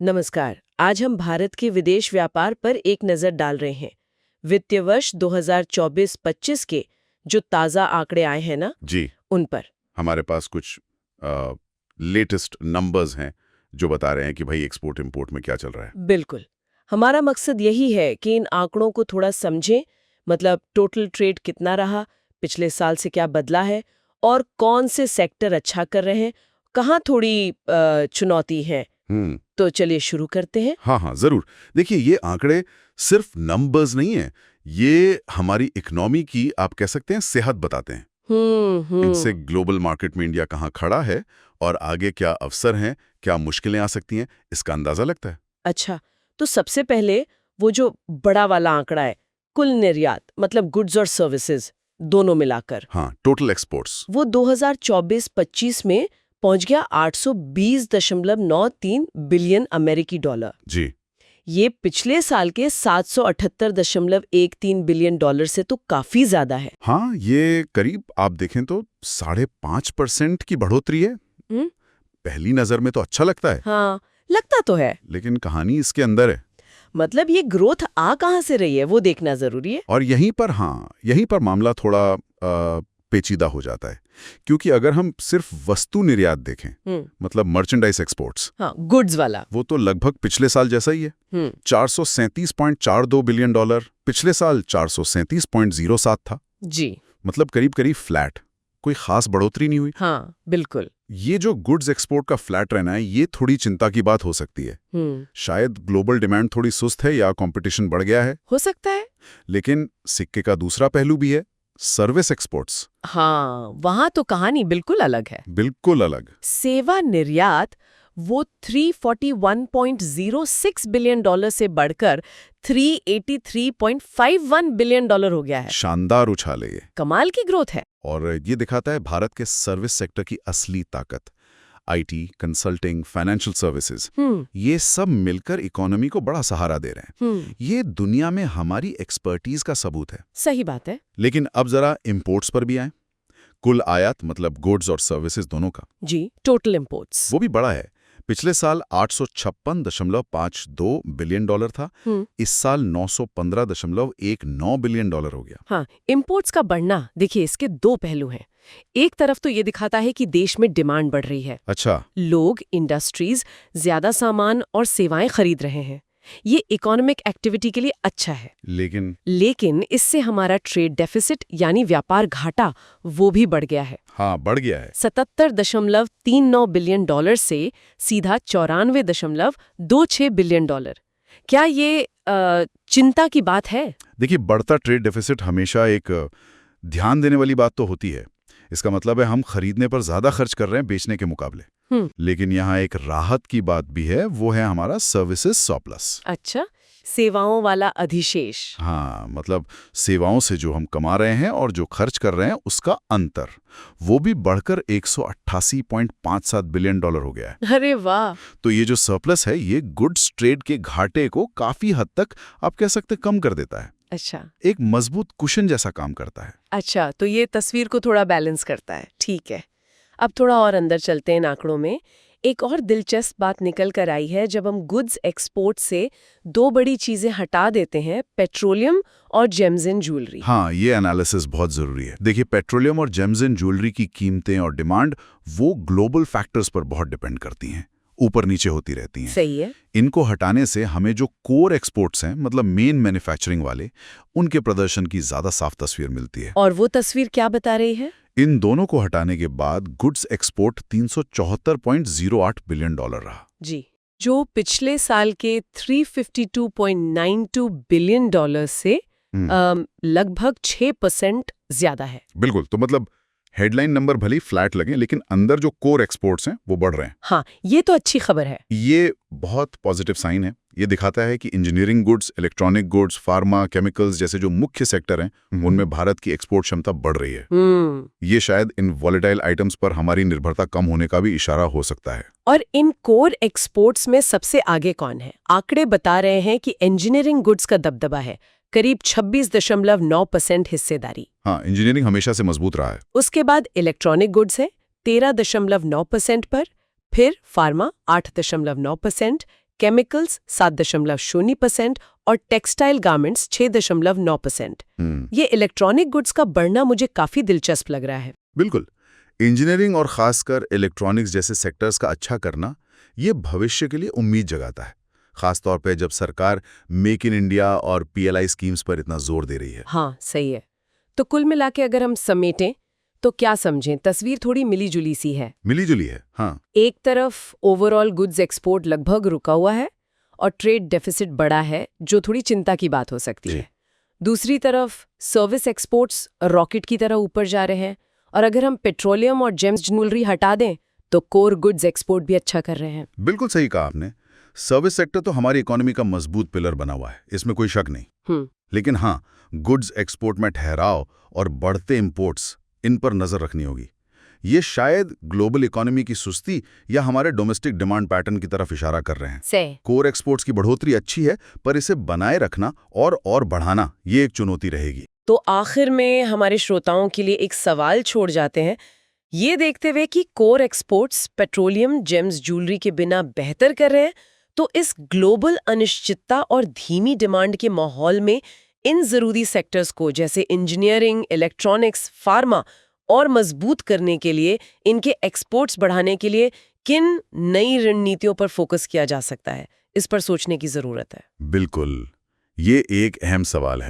नमस्कार। आज हम भारत के विदेश व्यापार पर एक नज़र डाल रहे हैं। वित्तीय वर्ष 2024-25 के जो ताज़ा आंकड़े आए हैं ना, जी। उन पर। हमारे पास कुछ लेटेस्ट नंबर्स हैं जो बता रहे हैं कि भाई एक्सपोर्ट इंपोर्ट में क्या चल रहा है। बिल्कुल। हमारा मकसद यही है कि इन आंकड़ों को थोड़ा समझें, मतलब टोटल ट्रेड कितना रहा, पिछले साल से क्या बदला है और कौन से सेक्टर अच्छा कर रहे हैं, कहाँ थोड़ी चुनौती है। तो चलिए शुरू करते हैं। हाँ हाँ, जरूर। देखिए, ये आंकड़े सिर्फ नंबर्स नहीं है, ये हमारी इकोनॉमी की आप कह सकते हैं सेहत बताते हैं। इनसे ग्लोबल मार्केट में इंडिया कहाँ खड़ा है और आगे क्या अवसर हैं, क्या मुश्किलें आ सकती हैं, इसका अंदाजा लगता है। अच्छा, तो सबसे पहले वो जो बड़ा वाला आंकड़ा है, कुल निर्यात मतलब गुड्स और सर्विसेज दोनों मिलाकर, हाँ, टोटल एक्सपोर्ट्स। वो 2024-25 में पहुंच गया 820.93 बिलियन अमेरिकी डॉलर। जी। ये पिछले साल के 778.13 बिलियन डॉलर से तो काफी ज्यादा है। हाँ, ये करीब आप देखें तो 5.5% की बढ़ोतरी है। पहली नजर में तो अच्छा लगता है। हाँ, लगता तो है, लेकिन कहानी इसके अंदर है। मतलब ये ग्रोथ आ कहाँ से रही है वो देखना जरूरी है। और यहीं पर मामला थोड़ा पेचीदा हो जाता है, क्योंकि अगर हम सिर्फ वस्तु निर्यात देखें, मतलब मर्चेंडाइज एक्सपोर्ट्स, हाँ, गुड्स वाला, वो तो लगभग पिछले साल जैसा ही है। 437.42 बिलियन डॉलर, पिछले साल 437.07 था। जी, मतलब करीब करीब फ्लैट, कोई खास बढ़ोतरी नहीं हुई। हाँ बिल्कुल। ये जो गुड्स एक्सपोर्ट का फ्लैट रहना है, ये थोड़ी चिंता की बात हो सकती है। शायद ग्लोबल डिमांड थोड़ी सुस्त है या कंपटीशन बढ़ गया है, हो सकता है। लेकिन सिक्के का दूसरा पहलू भी है, सर्विस एक्सपोर्ट्स। हाँ, वहां तो कहानी बिल्कुल अलग है। बिल्कुल अलग। सेवा निर्यात वो 341.06 बिलियन डॉलर से बढ़कर 383.51 बिलियन डॉलर हो गया है। शानदार उछाल है ये। कमाल की ग्रोथ है। और ये दिखाता है भारत के सर्विस सेक्टर की असली ताकत। आईटी, कंसल्टिंग, फाइनेंशियल सर्विसेज, ये सब मिलकर इकोनॉमी को बड़ा सहारा दे रहे हैं। ये दुनिया में हमारी एक्सपर्टीज का सबूत है। सही बात है। लेकिन अब जरा इंपोर्ट्स पर भी आए। कुल आयात मतलब गुड्स और सर्विसेज दोनों का, जी, टोटल इंपोर्ट्स, वो भी बड़ा है। पिछले साल 856.52 बिलियन डॉलर था। इस साल 915.19 बिलियन डॉलर हो गया। हाँ, इंपोर्ट्स का बढ़ना, देखिए इसके दो पहलू हैं। एक तरफ तो ये दिखाता है कि देश में डिमांड बढ़ रही है। अच्छा। लोग, इंडस्ट्रीज ज्यादा सामान और सेवाएं खरीद रहे हैं। ये इकोनॉमिक एक्टिविटी के लिए अच्छा है। लेकिन इससे हमारा ट्रेड डेफिसिट यानी व्यापार घाटा वो भी बढ़ गया है। हाँ, बढ़ गया है। 77.39 बिलियन डॉलर से सीधा 94.26 बिलियन डॉलर। क्या ये चिंता की बात है? देखिए, बढ़ता ट्रेड डेफिसिट हमेशा एक ध्यान देने वाली बात तो होती है। इसका मतलब है हम खरीदने पर ज्यादा खर्च कर रहे हैं बेचने के मुकाबले। लेकिन यहाँ एक राहत की बात भी है, वो है हमारा सर्विसेज सरप्लस। अच्छा, सेवाओं वाला अधिशेष। हाँ, मतलब सेवाओं से जो हम कमा रहे हैं और जो खर्च कर रहे हैं उसका अंतर, वो भी बढ़कर 188.57 बिलियन डॉलर हो गया है। अरे वाह! तो ये जो सरप्लस है, ये गुड्स ट्रेड के घाटे को काफी हद तक आप कह सकते कम कर देता है। अच्छा, एक मजबूत कुशन जैसा काम करता है। अच्छा, तो ये तस्वीर को थोड़ा बैलेंस करता है। ठीक है, अब थोड़ा और अंदर चलते हैं आंकड़ों में। एक और दिलचस्प बात निकल कर आई है जब हम गुड्स एक्सपोर्ट से दो बड़ी चीजें हटा देते हैं, पेट्रोलियम और जेम्स एंड ज्वेलरी। हाँ, ये एनालिसिस बहुत जरूरी है। देखिए, पेट्रोलियम और जेम्स एंड ज्वेलरी की कीमतें और डिमांड वो ग्लोबल फैक्टर्स पर बहुत डिपेंड करती हैं, ऊपर नीचे होती रहती हैं। सही है। इनको हटाने से हमें जो कोर एक्सपोर्ट्स हैं, मतलब मेन मैन्युफैक्चरिंग वाले, उनके प्रदर्शन की ज्यादा साफ तस्वीर मिलती है। और वो तस्वीर क्या बता रही है? इन दोनों को हटाने के बाद गुड्स एक्सपोर्ट 374.08 बिलियन डॉलर रहा। जी, जो पिछले साल के 352.92 बिलियन डॉलर से लगभग 6% ज्यादा है। बिल्कुल, तो मतलब हेडलाइन नंबर भले ही फ्लैट लगे, लेकिन अंदर जो कोर एक्सपोर्ट्स हैं वो बढ़ रहे हैं। हाँ, ये तो अच्छी खबर है। ये बहुत पॉजिटिव साइन है। ये दिखाता है कि engineering goods, electronic goods, pharma, chemicals जैसे जो मुख्य सेक्टर हैं, उनमें भारत की एक्सपोर्ट क्षमता बढ़ रही है। ये शायद इन वॉलेटाइल आइटम्स पर हमारी निर्भरता कम होने का भी इशारा हो सकता है। और इन कोर एक्सपोर्ट्स में सबसे आगे कौन है? आंकड़े बता रहे हैं कि इंजीनियरिंग गुड्स का दबदबा है, करीब 26.9% हिस्सेदारी। हाँ, इंजीनियरिंग हमेशा से मजबूत रहा है। उसके बाद इलेक्ट्रॉनिक गुड्स है 13.9% पर, फिर फार्मा 8.9%, केमिकल्स 7.0% और टेक्सटाइल गारमेंट्स 6.9%। ये इलेक्ट्रॉनिक गुड्स का बढ़ना मुझे काफी दिलचस्प लग रहा है। बिल्कुल। इंजीनियरिंग और खासकर इलेक्ट्रॉनिक्स जैसे सेक्टर्स का अच्छा करना ये भविष्य के लिए उम्मीद जगाता है, खासतौर पे जब सरकार मेक इन इंडिया और PLI स्कीम्स पर इतना जोर दे रही है। हाँ, सही है। तो कुल मिला के अगर हम समेटें तो क्या समझें, तस्वीर थोड़ी मिली जुली सी है। मिली जुली है, हाँ। एक तरफ ओवरऑल गुड्स एक्सपोर्ट लगभग रुका हुआ है और ट्रेड डेफिसिट बड़ा है, जो थोड़ी चिंता की बात हो सकती है। दूसरी तरफ सर्विस एक्सपोर्ट्स रॉकेट की तरह ऊपर जा रहे हैं, और अगर हम पेट्रोलियम और जेम्स ज्वेलरी हटा दें तो कोर गुड्स एक्सपोर्ट भी अच्छा कर रहे हैं। बिल्कुल सही कहा आपने। सर्विस सेक्टर तो हमारी इकोनॉमी का मजबूत पिलर बना हुआ है, इसमें कोई शक नहीं। लेकिन हाँ, गुड्स एक्सपोर्ट में ठहराव और बढ़ते इंपोर्ट्स, इन पर नजर रखनी होगी। ये शायद ग्लोबल इकोनॉमी की सुस्ती या हमारे डोमेस्टिक डिमांड पैटर्न की तरफ इशारा कर रहे हैं। कोर एक्सपोर्ट्स की बढ़ोतरी अच्छी है, पर इसे बनाए रखना और बढ़ाना ये एक चुनौती रहेगी। तो आखिर में हमारे श्रोताओं के लिए एक सवाल छोड़ जाते हैं, ये देखते हुए कि core exports petroleum James jewellery के बिना बेहतर कर रहे हैं, तो इस ग्लोबल अनिश्चितता और धीमी डिमांड के माहौल में इन जरूरी सेक्टर्स को जैसे इंजीनियरिंग, इलेक्ट्रॉनिक्स, फार्मा और मजबूत करने के लिए, इनके एक्सपोर्ट्स बढ़ाने के लिए किन नई रणनीतियों पर फोकस किया जा सकता है, इस पर सोचने की जरूरत है। बिल्कुल, ये एक अहम सवाल है।